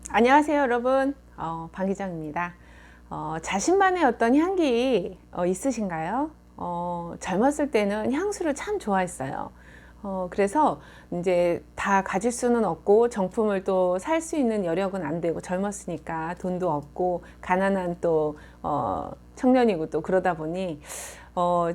안녕하세요, 여러분. 방 기장입니다. 자신만의 어떤 향기 있으신가요? 젊었을 때는 향수를 참 좋아했어요. 그래서 이제 다 가질 수는 없고 정품을 또 살 수 있는 여력은 안 되고 젊었으니까 돈도 없고 가난한 또 청년이고 또 그러다 보니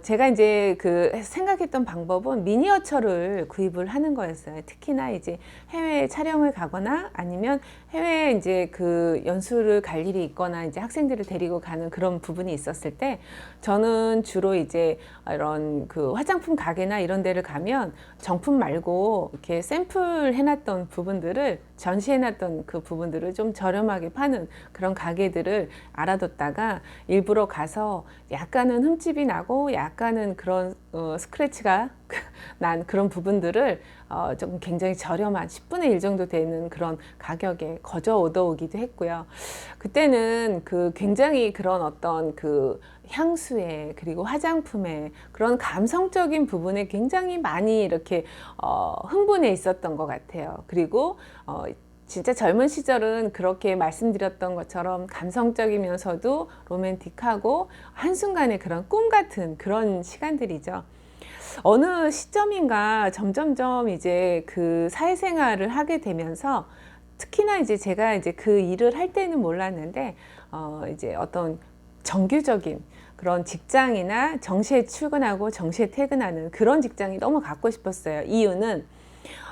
제가 이제 그 생각했던 방법은 미니어처를 구입을 하는 거였어요. 특히나 이제 해외 촬영을 가거나 아니면 해외에 이제 그 연수를 갈 일이 있거나 이제 학생들을 데리고 가는 그런 부분이 있었을 때 저는 주로 이제 이런 그 화장품 가게나 이런 데를 가면 정품 말고 이렇게 샘플 해놨던 부분들을 전시해놨던 그 부분들을 좀 저렴하게 파는 그런 가게들을 알아뒀다가 일부러 가서 약간은 흠집이 나고 약간은 그런 스크래치가 난 그런 부분들을 조금 굉장히 저렴한 10분의 1 정도 되는 그런 가격에 거저 얻어오기도 했고요. 그때는 그 굉장히 그런 어떤 그 향수에 그리고 화장품에 그런 감성적인 부분에 굉장히 많이 이렇게 흥분해 있었던 것 같아요. 그리고 진짜 젊은 시절은 그렇게 말씀드렸던 것처럼 감성적이면서도 로맨틱하고 한순간에 그런 꿈 같은 그런 시간들이죠. 어느 시점인가 점점점 이제 그 사회생활을 하게 되면서 특히나 이제 제가 이제 그 일을 할 때는 몰랐는데 이제 어떤 정규적인 그런 직장이나 정시에 출근하고 정시에 퇴근하는 그런 직장이 너무 갖고 싶었어요. 이유는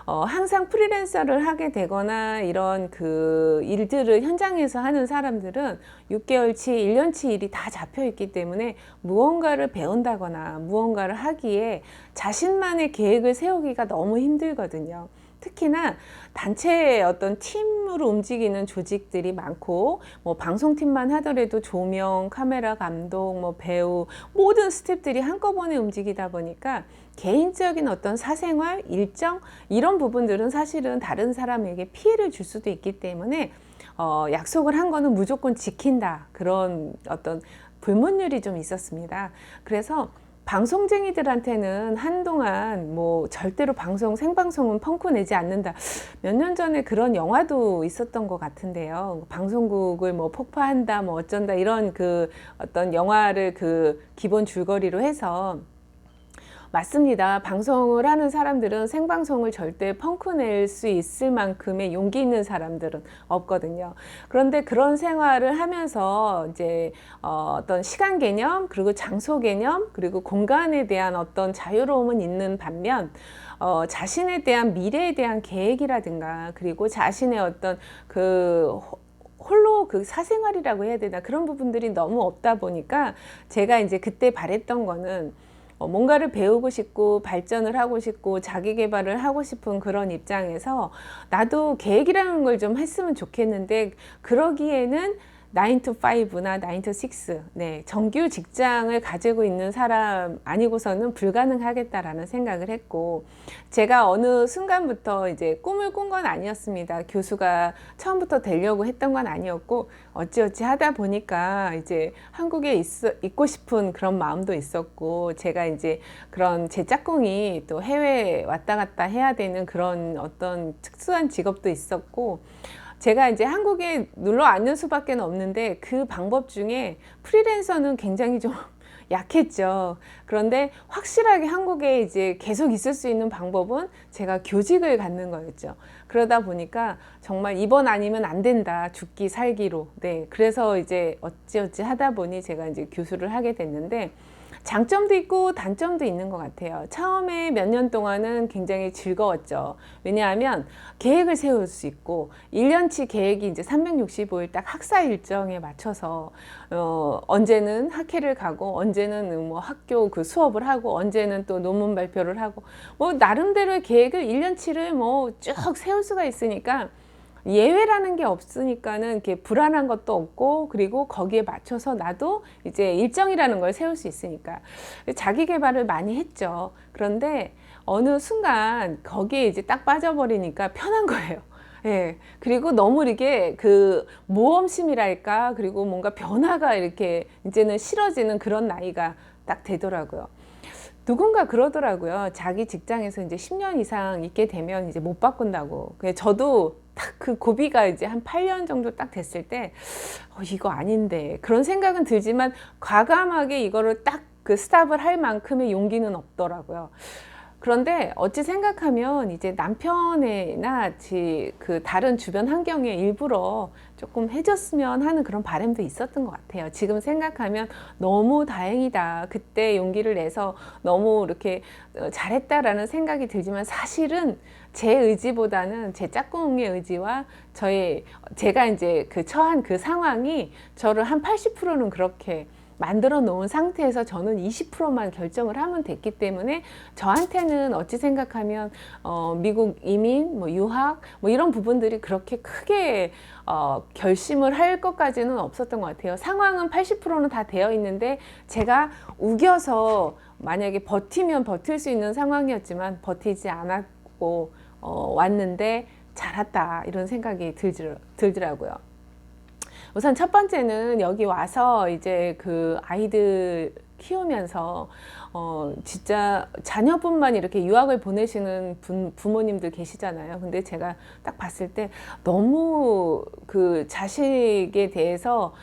항상 프리랜서를 하게 되거나 이런 그 일들을 현장에서 하는 사람들은 6개월치, 1년치 일이 다 잡혀 있기 때문에 무언가를 배운다거나 무언가를 하기에 자신만의 계획을 세우기가 너무 힘들거든요. 특히나 단체의 어떤 팀으로 움직이는 조직들이 많고 뭐 방송팀만 하더라도 조명, 카메라 감독, 뭐 배우 모든 스태프들이 한꺼번에 움직이다 보니까 개인적인 어떤 사생활, 일정 이런 부분들은 사실은 다른 사람에게 피해를 줄 수도 있기 때문에 약속을 한 거는 무조건 지킨다 그런 어떤 불문율이 좀 있었습니다. 그래서 방송쟁이들한테는 한동안 뭐 절대로 생방송은 펑크 내지 않는다. 몇 년 전에 그런 영화도 있었던 것 같은데요. 방송국을 뭐 폭파한다, 뭐 어쩐다 이런 그 어떤 영화를 그 기본 줄거리로 해서 맞습니다. 방송을 하는 사람들은 생방송을 절대 펑크 낼 수 있을 만큼의 용기 있는 사람들은 없거든요. 그런데 그런 생활을 하면서 이제 어떤 시간 개념, 그리고 장소 개념, 그리고 공간에 대한 어떤 자유로움은 있는 반면 자신에 대한 미래에 대한 계획이라든가 그리고 자신의 어떤 그 홀로 그 사생활이라고 해야 되나 그런 부분들이 너무 없다 보니까 제가 이제 그때 바랬던 거는 뭔가를 배우고 싶고 발전을 하고 싶고 자기 개발을 하고 싶은 그런 입장에서 나도 계획이라는 걸 좀 했으면 좋겠는데 그러기에는 9 to 5나 9 to 6 네, 정규 직장을 가지고 있는 사람 아니고서는 불가능하겠다라는 생각을 했고 제가 어느 순간부터 이제 꿈을 꾼 건 아니었습니다. 교수가 처음부터 되려고 했던 건 아니었고 어찌어찌 하다 보니까 이제 한국에 있고 싶은 그런 마음도 있었고 제가 이제 그런 제 짝꿍이 또 해외에 왔다 갔다 해야 되는 그런 어떤 특수한 직업도 있었고 제가 이제 한국에 눌러 앉는 수밖에 없는데 그 방법 중에 프리랜서는 굉장히 좀 약했죠. 그런데 확실하게 한국에 이제 계속 있을 수 있는 방법은 제가 교직을 갖는 거였죠. 그러다 보니까 정말 이번 아니면 안 된다. 죽기 살기로. 네. 그래서 이제 어찌어찌 하다 보니 제가 이제 교수를 하게 됐는데 장점도 있고 단점도 있는 것 같아요. 처음에 몇 년 동안은 굉장히 즐거웠죠. 왜냐하면 계획을 세울 수 있고 1년치 계획이 이제 365일 딱 학사 일정에 맞춰서 언제는 학회를 가고 언제는 뭐 학교 그 수업을 하고 언제는 또 논문 발표를 하고 뭐 나름대로의 계획을 1년치를 뭐 쭉 세울 수가 있으니까 예외라는 게 없으니까는 이렇게 불안한 것도 없고 그리고 거기에 맞춰서 나도 이제 일정이라는 걸 세울 수 있으니까 자기 개발을 많이 했죠. 그런데 어느 순간 거기에 이제 딱 빠져버리니까 편한 거예요. 예. 그리고 너무 이게 그 모험심이랄까 그리고 뭔가 변화가 이렇게 이제는 싫어지는 그런 나이가 딱 되더라고요. 누군가 그러더라고요. 자기 직장에서 이제 10년 이상 있게 되면 이제 못 바꾼다고. 저도 딱 그 고비가 이제 한 8년 정도 딱 됐을 때 이거 아닌데 그런 생각은 들지만 과감하게 이거를 딱 그 스탑을 할 만큼의 용기는 없더라고요. 그런데 어찌 생각하면 이제 남편이나 그 다른 주변 환경에 일부러 조금 해줬으면 하는 그런 바람도 있었던 것 같아요. 지금 생각하면 너무 다행이다. 그때 용기를 내서 너무 이렇게 잘했다라는 생각이 들지만 사실은 제 의지보다는 제 짝꿍의 의지와 제가 이제 그 처한 그 상황이 저를 한 80%는 그렇게 만들어 놓은 상태에서 저는 20%만 결정을 하면 됐기 때문에 저한테는 어찌 생각하면 미국 이민, 뭐 유학, 뭐 이런 부분들이 그렇게 크게 결심을 할 것까지는 없었던 것 같아요. 상황은 80%는 다 되어 있는데 제가 우겨서 만약에 버티면 버틸 수 있는 상황이었지만 버티지 않았고 왔는데 잘 왔다 이런 생각이 들더라고요. 우선 첫 번째는 여기 와서 이제 그 아이들 키우면서 진짜 자녀분만 이렇게 유학을 보내시는 부모님들 계시잖아요. 근데 제가 딱 봤을 때 너무 그 자식에 대해서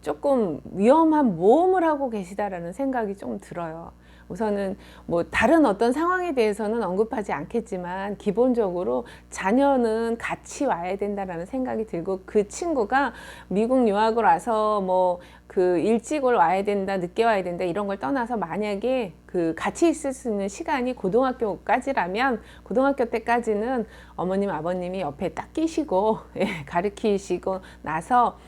조금 위험한 모험을 하고 계시다라는 생각이 좀 들어요. 우선은 뭐 다른 어떤 상황에 대해서는 언급하지 않겠지만 기본적으로 자녀는 같이 와야 된다라는 생각이 들고 그 친구가 미국 유학을 와서 뭐 그 일찍 와야 된다, 늦게 와야 된다 이런 걸 떠나서 만약에 그 같이 있을 수 있는 시간이 고등학교까지라면 고등학교 때까지는 어머님, 아버님이 옆에 딱 끼시고 가르치시고 나서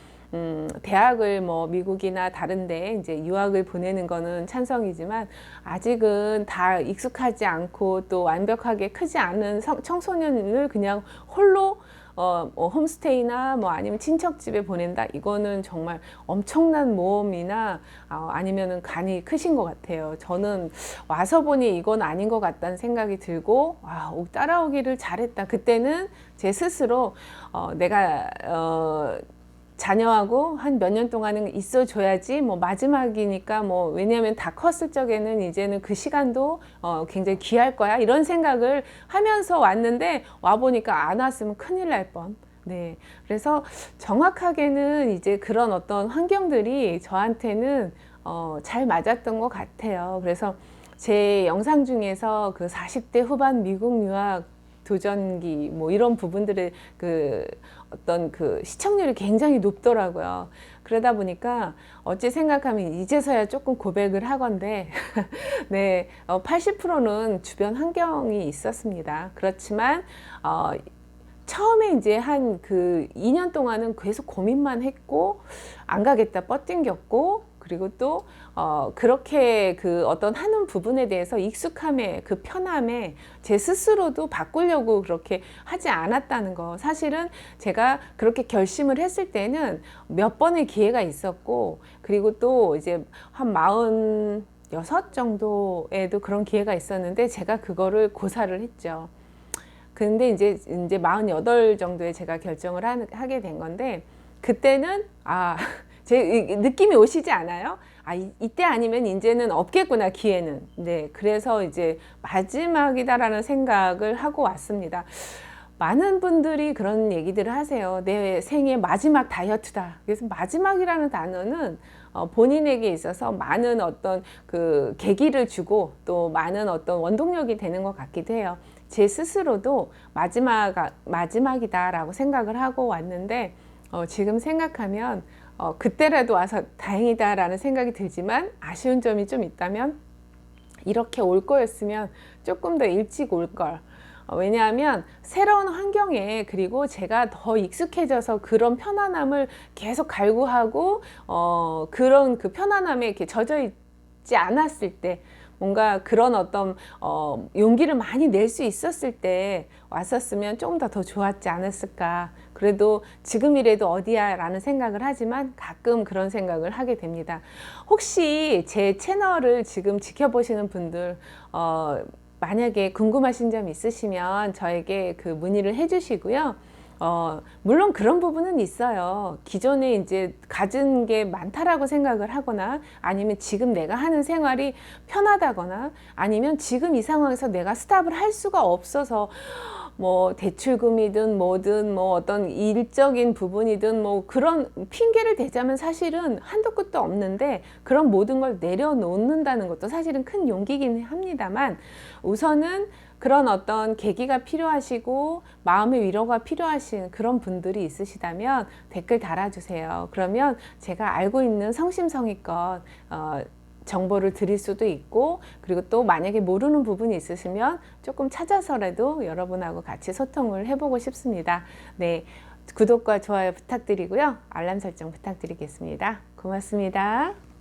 대학을 뭐 미국이나 다른데 이제 유학을 보내는 거는 찬성이지만 아직은 다 익숙하지 않고 또 완벽하게 크지 않은 청소년을 그냥 홀로 홈스테이나 뭐 아니면 친척 집에 보낸다 이거는 정말 엄청난 모험이나 아니면은 간이 크신 것 같아요. 저는 와서 보니 이건 아닌 것 같다는 생각이 들고 따라오기를 잘했다. 그때는 제 스스로 내가 자녀하고 한 몇 년 동안은 있어줘야지 뭐 마지막이니까 뭐 왜냐하면 다 컸을 적에는 이제는 그 시간도 굉장히 귀할 거야 이런 생각을 하면서 왔는데 와보니까 안 왔으면 큰일 날 뻔. 네. 그래서 정확하게는 이제 그런 어떤 환경들이 저한테는 잘 맞았던 것 같아요. 그래서 제 영상 중에서 그 40대 후반 미국 유학 도전기 뭐 이런 부분들의 그 어떤 그 시청률이 굉장히 높더라고요. 그러다 보니까 어찌 생각하면 이제서야 조금 고백을 하건데 네, 80%는 주변 환경이 있었습니다. 그렇지만 처음에 이제 한 그 2년 동안은 계속 고민만 했고 안 가겠다 뻗띵겼고 그리고 또 그렇게 그 어떤 하는 부분에 대해서 익숙함에 그 편함에 제 스스로도 바꾸려고 그렇게 하지 않았다는 거. 사실은 제가 그렇게 결심을 했을 때는 몇 번의 기회가 있었고 그리고 또 이제 한 46 정도에도 그런 기회가 있었는데 제가 그거를 고사를 했죠. 근데 이제 48 정도에 제가 결정을 하게 된 건데 그때는 제 느낌이 오시지 않아요? 이때 아니면 이제는 없겠구나, 기회는. 네, 그래서 이제 마지막이다라는 생각을 하고 왔습니다. 많은 분들이 그런 얘기들을 하세요. 내 생애 마지막 다이어트다. 그래서 마지막이라는 단어는 본인에게 있어서 많은 어떤 그 계기를 주고 또 많은 어떤 원동력이 되는 것 같기도 해요. 제 스스로도 마지막이다라고 생각을 하고 왔는데 지금 생각하면 그때라도 와서 다행이다라는 생각이 들지만 아쉬운 점이 좀 있다면 이렇게 올 거였으면 조금 더 일찍 올 걸. 왜냐하면 새로운 환경에 그리고 제가 더 익숙해져서 그런 편안함을 계속 갈구하고 그런 그 편안함에 이렇게 젖어 있지 않았을 때 뭔가 그런 어떤 용기를 많이 낼 수 있었을 때 왔었으면 조금 더 좋았지 않았을까. 그래도 지금이라도 어디야 라는 생각을 하지만 가끔 그런 생각을 하게 됩니다. 혹시 제 채널을 지금 지켜보시는 분들 만약에 궁금하신 점 있으시면 저에게 그 문의를 해 주시고요. 물론 그런 부분은 있어요. 기존에 이제 가진 게 많다라고 생각을 하거나 아니면 지금 내가 하는 생활이 편하다거나 아니면 지금 이 상황에서 내가 스탑을 할 수가 없어서 뭐 대출금이든 뭐든 뭐 어떤 일적인 부분이든 뭐 그런 핑계를 대자면 사실은 한도 끝도 없는데, 그런 모든 걸 내려놓는다는 것도 사실은 큰 용기긴 합니다만, 우선은 그런 어떤 계기가 필요하시고 마음의 위로가 필요하신 그런 분들이 있으시다면 댓글 달아주세요. 그러면 제가 알고 있는 성심성의껏 정보를 드릴 수도 있고, 그리고 또 만약에 모르는 부분이 있으시면 조금 찾아서라도 여러분하고 같이 소통을 해보고 싶습니다. 네, 구독과 좋아요 부탁드리고요. 알람 설정 부탁드리겠습니다. 고맙습니다.